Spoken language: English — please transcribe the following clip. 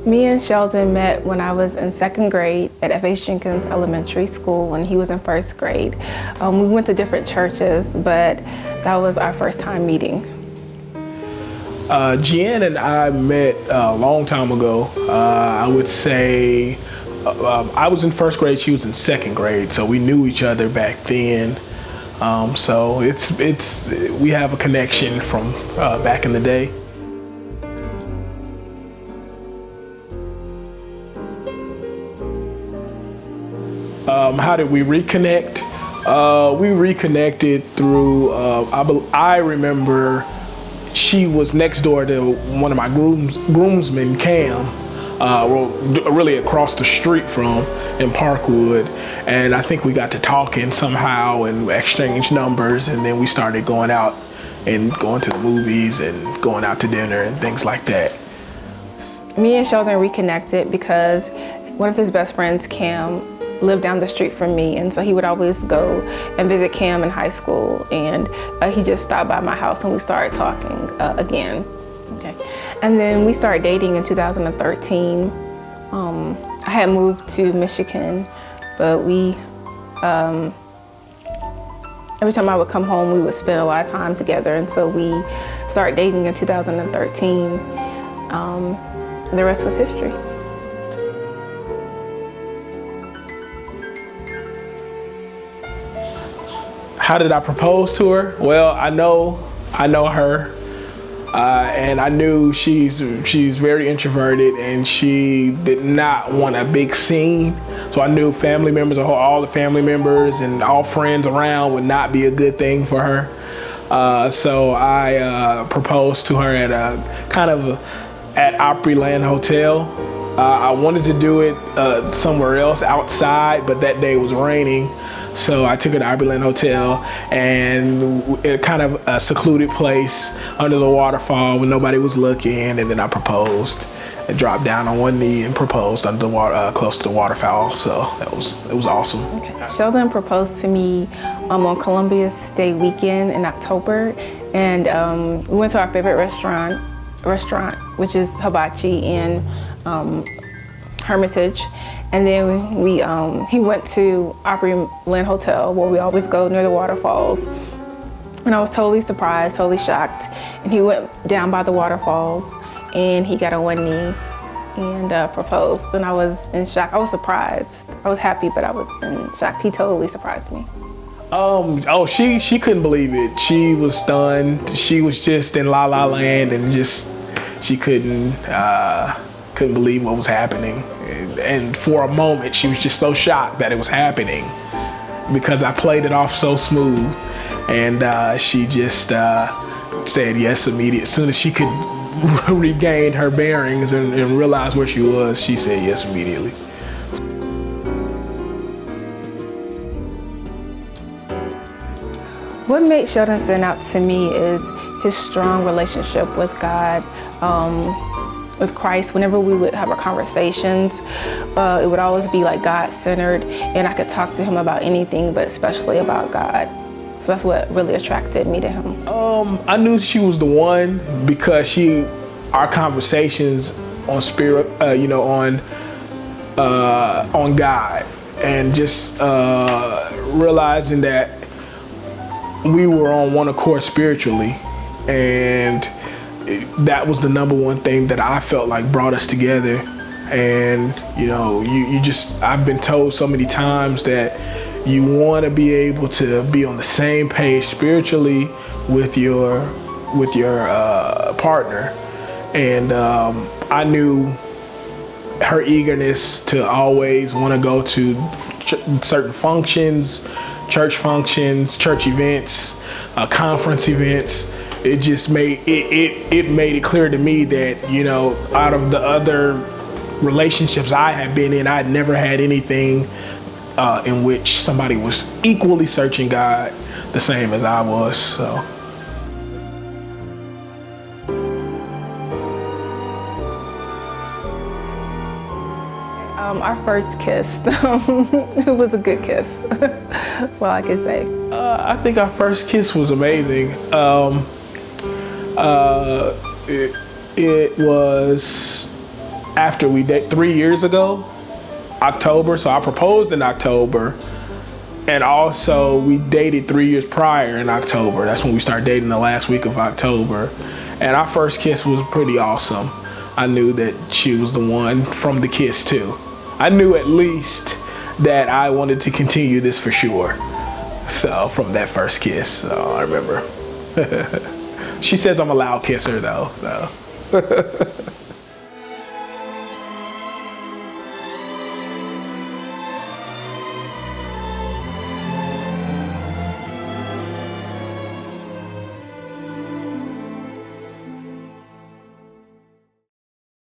Me and Sheldon met when I was in second grade at F.H. Jenkins Elementary School when he was in first grade. We went to different churches, but that was our first time meeting. Jen and I met a long time ago. I would say I was in first grade, she was in second grade, so we knew each other back then. So we have a connection from back in the day. How did we reconnect? We reconnected through, I remember she was next door to one of my groomsmen, Cam, really across the street from in Parkwood. And I think we got to talking somehow and exchanged numbers, and then we started going out and going to the movies and going out to dinner and things like that. Me and Sheldon reconnected because one of his best friends, Cam, lived down the street from me, and so he would always go and visit Cam in high school, and he just stopped by my house and we started talking again. Okay, and then we started dating in 2013. I had moved to Michigan, but every time I would come home, we would spend a lot of time together, and so we started dating in 2013. And the rest was history. How did I propose to her? Well, I know her, and I knew she's very introverted and she did not want a big scene. So I knew family members, all the family members and all friends around would not be a good thing for her. So I proposed to her at at Opryland Hotel. I wanted to do it somewhere else outside, but that day it was raining. So I took her to Opryland Hotel, and it kind of a secluded place under the waterfall when nobody was looking, and then I proposed. I dropped down on one knee and proposed under the water, close to the waterfall. So it was awesome. Okay. Sheldon proposed to me on Columbus Day weekend in October, and we went to our favorite restaurant, which is Hibachi in Hermitage. And then he went to Opryland Hotel, where we always go near the waterfalls. And I was totally surprised, totally shocked. And he went down by the waterfalls and he got on one knee and proposed. And I was in shock. I was surprised. I was happy, but I was in shock. He totally surprised me. She couldn't believe it. She was stunned. She was just in La La Land, and she couldn't believe what was happening. And for a moment, she was just so shocked that it was happening because I played it off so smooth. And she just said yes immediately. As soon as she could regain her bearings and realize where she was, she said yes immediately. What made Sheldon stand out to me is his strong relationship with God, with Christ. Whenever we would have our conversations, it would always be like God-centered, and I could talk to him about anything, but especially about God. So that's what really attracted me to him. I knew she was the one because our conversations on spirit, on God, and just realizing that we were on one accord spiritually, and that was the number one thing that I felt like brought us together. And I've been told so many times that you want to be able to be on the same page spiritually with your partner. And I knew her eagerness to always want to go to certain functions, church events, conference events. It just made it clear to me that, out of the other relationships I had been in, I had never had anything in which somebody was equally searching God the same as I was. So. Our first kiss, it was a good kiss. That's all I can say. I think our first kiss was amazing. It was after we date 3 years ago, October. So I proposed in October, and also we dated 3 years prior in October. That's when we started dating, the last week of October. And our first kiss was pretty awesome. I knew that she was the one from the kiss too. I knew at least that I wanted to continue this for sure. So from that first kiss, so I remember. She says I'm a loud kisser though, so.